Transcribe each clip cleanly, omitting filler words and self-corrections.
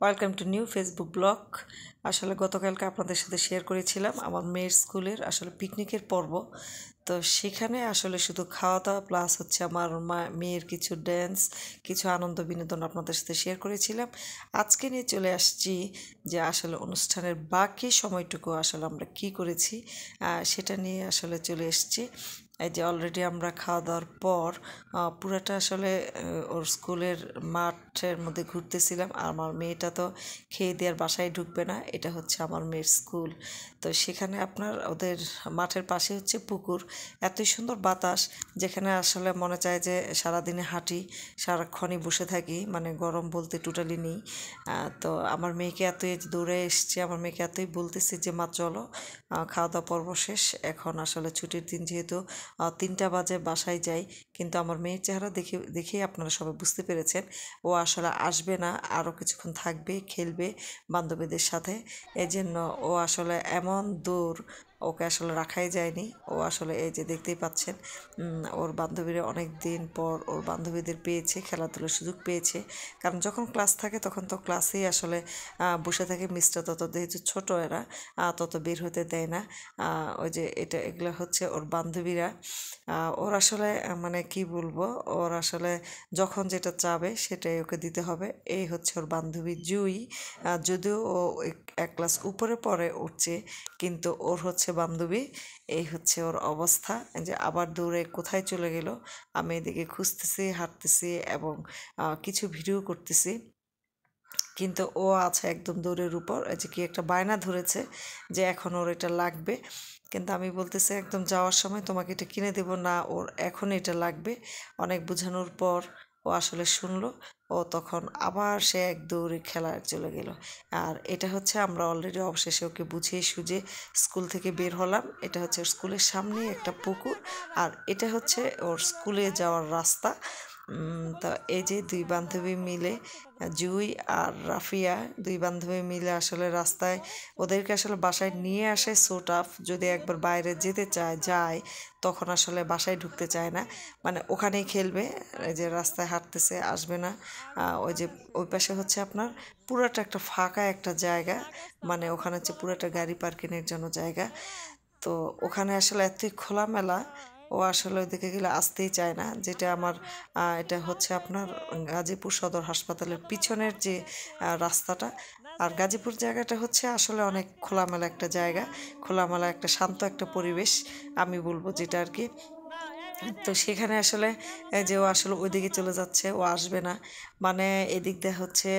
Welcome to new Facebook blog. আসলে গতকালকে আপনাদের সাথে শেয়ার করেছিলাম আমার মেয়ের স্কুলের আসলে পিকনিকের পর্ব। তো সেখানে আসলে শুধু খাওয়া দাওয়া প্লাস হচ্ছে আমার মেয়ের কিছু ড্যান্স, কিছু আনন্দ বিনোদন আপনাদের সাথে শেয়ার করেছিলাম। আজকে নিয়ে চলে আসছি যে আসলে অনুষ্ঠানের বাকি সময়টুকু আসলে আমরা কি করেছি সেটা নিয়ে আসলে চলে এসেছি। এই যে অলরেডি আমরা খাওয়া দাওয়ার পর পুরাটা আসলে ওর স্কুলের মাঠের মধ্যে ঘুরতেছিলাম। আর আমার মেয়েটা তো খেয়ে দেওয়ার বাসায় ঢুকবে না, এটা হচ্ছে আমার মেয়ের স্কুল। তো সেখানে আপনার ওদের মাঠের পাশে হচ্ছে পুকুর, এতই সুন্দর বাতাস যেখানে আসলে মনে চায় যে সারাদিনে হাঁটি, সারাক্ষণই বসে থাকি, মানে গরম বলতে টোটালি নেই। তো আমার মেয়েকে এতই দৌড়ে এসছে, আমার মেয়েকে এতই বলতেছি যে মা চলো, খাওয়া দাওয়া পর্ব শেষ, এখন আসলে ছুটির দিন যেহেতু 3টা বাজে বাসায় যাই। কিন্তু আমার মেয়ের চেহারা দেখেই আপনারা সবাই বুঝতে পেরেছেন ও আসলে আসবে না, আরও কিছুক্ষণ থাকবে, খেলবে বান্ধবীদের সাথে। এই জন্য ও আসলে এমন দূর, ওকে আসলে রাখাই যায়নি। ও আসলে এই যে দেখতেই পাচ্ছেন ওর বান্ধবীরা অনেক দিন পর ওর বান্ধবীদের পেয়েছে, খেলাধুলার সুযোগ পেয়েছে। কারণ যখন ক্লাস থাকে তখন তো ক্লাসেই আসলে বসে থাকে মিসটা, তত যেহেতু ছোটো এরা তত বের হতে দেয় না। ওই যে এগুলো হচ্ছে ওর বান্ধবীরা। ওর আসলে মানে কি বলবো, ওর আসলে যখন যেটা চাবে সেটাই ওকে দিতে হবে। এই হচ্ছে ওর বান্ধবী জুই। যদিও ও এক ক্লাস উপরে পড়ে উঠছে, কিন্তু ওর হচ্ছে বান্ধবী। এই হচ্ছে ওর অবস্থা যে আবার দৌড়ে কোথায় চলে গেল। আমি এদিকে খুঁজতেছি, হাঁটতেছি এবং কিছু ভিডিও করতেছি, কিন্তু ও আছে একদম দৌড়ের উপর। এই যে কি একটা বায়না ধরেছে যে এখন ওর এটা লাগবে। কিন্তু আমি বলতেছি একদম যাওয়ার সময় তোমাকে এটা কিনে দেব না, ওর এখন এটা লাগবে। অনেক বোঝানোর পর ও আসলে শুনলো। ও তখন আবার সে এক দৌড়ে খেলায় চলে গেল। আর এটা হচ্ছে আমরা অলরেডি অবশেষে ওকে বুঝিয়ে সুঝে স্কুল থেকে বের হলাম। এটা হচ্ছে ওর স্কুলের সামনেই একটা পুকুর, আর এটা হচ্ছে ওর স্কুলে যাওয়ার রাস্তা। তো এই যে দুই বান্ধবী মিলে, জুই আর রাফিয়া, দুই বান্ধবী মিলে আসলে রাস্তায় ওদেরকে আসলে বাসায় নিয়ে আসে। সো টাফ, যদি একবার বাইরে যেতে যায় তখন আসলে বাসায় ঢুকতে চায় না, মানে ওখানেই খেলবে। এই যে রাস্তায় হাঁটতেছে, আসবে না। ওই যে ওই পাশে হচ্ছে আপনার পুরাটা একটা ফাঁকা একটা জায়গা, মানে ওখানে হচ্ছে পুরাটা গাড়ি পার্কিংয়ের জন্য জায়গা। তো ওখানে আসলে এতই খোলামেলা, ও আসলে ওইদিকে গেলে আসতেই চায় না। যেটা আমার এটা হচ্ছে আপনার গাজীপুর সদর হাসপাতালের পিছনের যে রাস্তাটা। আর গাজীপুর জায়গাটা হচ্ছে আসলে অনেক খোলামেলা একটা জায়গা, খোলামেলা একটা শান্ত একটা পরিবেশ আমি বলবো, যেটা আর কি। তো সেখানে আসলে যে ও আসলে ওইদিকে চলে যাচ্ছে, ও আসবে না। মানে এদিক দিয়ে হচ্ছে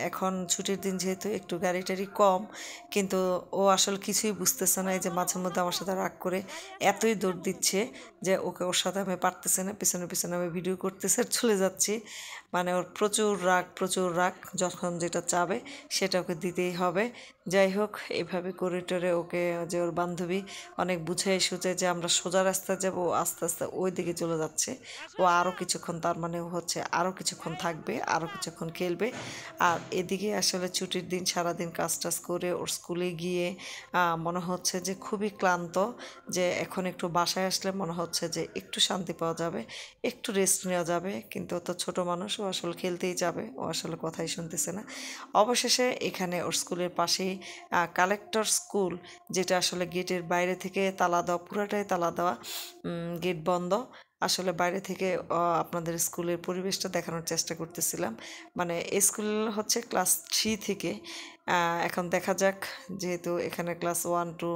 এখন ছুটির দিন যেহেতু একটু গাড়ি টাড়ি কম, কিন্তু ও আসলে কিছুই বুঝতেছে না। এই যে মাঝে মধ্যে আমার সাথে রাগ করে এতই দৌড় দিচ্ছে যে ওর সাথে আমি পারতেছি না, পিছনে পিছনে আমি ভিডিও করতেছি আর চলে যাচ্ছি। মানে ওর প্রচুর রাগ, প্রচুর রাগ, যখন যেটা চাবে সেটা ওকে দিতেই হবে। যাই হোক, এভাবে করে টরে ওকে, যে ওর বান্ধবী অনেক বুঝাই সুঝে যে আমরা সোজা রাস্তায় যাব, ও আস্তে আস্তে ওই দিকে চলে যাচ্ছে। ও আরও কিছুক্ষণ, তার মানে হচ্ছে আরও কিছুক্ষণ থাকবে, আরও কিছুক্ষণ খেলবে। আর এদিকে আসলে ছুটির দিন সারাদিন কাজ টাজ করে ওর স্কুলে গিয়ে মনে হচ্ছে যে খুবই ক্লান্ত, যে এখন একটু বাসায় আসলে মনে হচ্ছে যে একটু শান্তি পাওয়া যাবে, একটু রেস্ট নেওয়া যাবে। কিন্তু ও তো ছোটো মানুষ, ও আসলে খেলতেই যাবে, ও আসলে কথাই শুনতেছে না। অবশেষে এখানে ওর স্কুলের পাশেই কালেক্টর স্কুল, যেটা আসলে গেটের বাইরে থেকে তালা দেওয়া, পুরাটাই তালা দেওয়া, গেট বন্ধ। আসলে বাইরে থেকে আপনাদের স্কুলের পরিবেশটা দেখানোর চেষ্টা করতেছিলাম। মানে এই স্কুল হচ্ছে ক্লাস 3 থেকে, এখন দেখা যাক, যেহেতু এখানে ক্লাস 1 2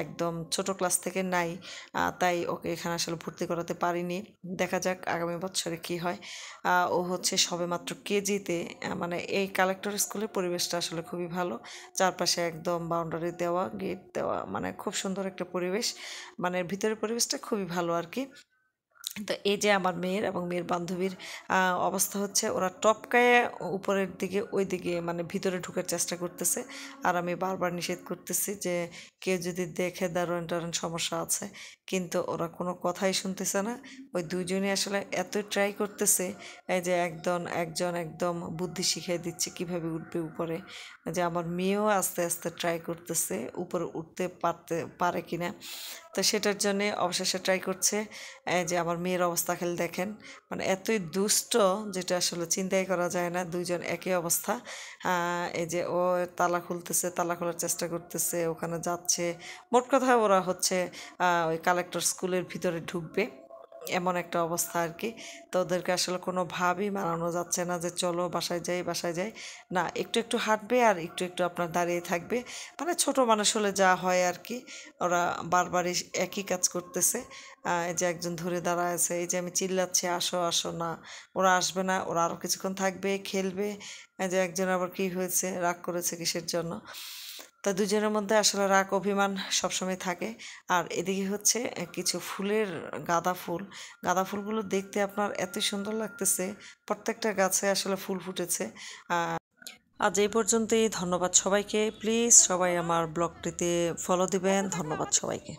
একদম ছোট ক্লাস থেকে নাই, তাই ওকে এখানে আসলে ভর্তি করাতে পারিনি। দেখা যাক আগামী বছরে কি হয়। ও হচ্ছে সবেমাত্র কেজিতে। মানে এই কালেক্টর স্কুলের পরিবেশটা আসলে খুবই ভালো, চারপাশে একদম বাউন্ডারি দেওয়া, গেট দেওয়া, মানে খুব সুন্দর একটা পরিবেশ। মানে ভিতরের পরিবেশটা খুবই ভালো আর কি। তো এই যে আমার মেয়ের এবং মেয়ের বান্ধবীর অবস্থা হচ্ছে, ওরা টপকায় উপরের দিকে, ওই দিকে মানে ভিতরে ঢোকার চেষ্টা করতেছে। আর আমি বারবার নিষেধ করতেছি যে কেউ যদি দেখে দারোয়ান টারোয়ান সমস্যা আছে, কিন্তু ওরা কোনো কথাই শুনতেছে না। ওই দুইজনই আসলে এতই ট্রাই করতেছে, এই যে একজন একদম বুদ্ধি শিখিয়ে দিচ্ছে কিভাবে উঠবে উপরে। যে আমার মেয়েও আস্তে আস্তে ট্রাই করতেছে উপরে উঠতে পারে কিনা। তো তো সেটার জন্যে অবশেষে ট্রাই করছে। এই যে আমার মেয়ের অবস্থা খেলে দেখেন, মানে এতই দুষ্ট যেটা আসলে চিন্তাই করা যায় না, দুইজন একই অবস্থা। এই যে ও তালা খুলতেছে, তালা খোলার চেষ্টা করতেছে, ওখানে যাচ্ছে। মোট কথা ওরা হচ্ছে ওই কালেক্টর স্কুলের ভিতরে ঢুকবে, এমন একটা অবস্থা আর কি। তো ওদেরকে আসলে কোনোভাবেই মানানো যাচ্ছে না যে চলো বাসায় যাই বাসায় যাই, না একটু একটু হাঁটবে আর একটু একটু আপনার দাঁড়িয়ে থাকবে, মানে ছোট মানুষ হলে যা হয় আর কি। ওরা বারবারই একই কাজ করতেছে। এই যে একজন ধরে দাঁড়ায় আছে, এই যে আমি চিল্লাচ্ছি আসো আসো, না ওরা আসবে না, ওরা আরও কিছুক্ষণ থাকবে খেলবে। এই যে একজন আবার কি হয়েছে, রাগ করেছে কিসের জন্য। তা দুজনের মধ্যে আসলে রাগ অভিমান সবসময় থাকে। আর এদিকে হচ্ছে কিছু ফুলের গাঁদা ফুলগুলো দেখতে আপনার এত সুন্দর লাগতেছে, প্রত্যেকটা গাছে আসলে ফুল ফুটেছে। আজ এই পর্যন্তই, ধন্যবাদ সবাইকে। প্লিজ সবাই আমার ব্লগটিতে ফলো দিবেন, ধন্যবাদ সবাইকে।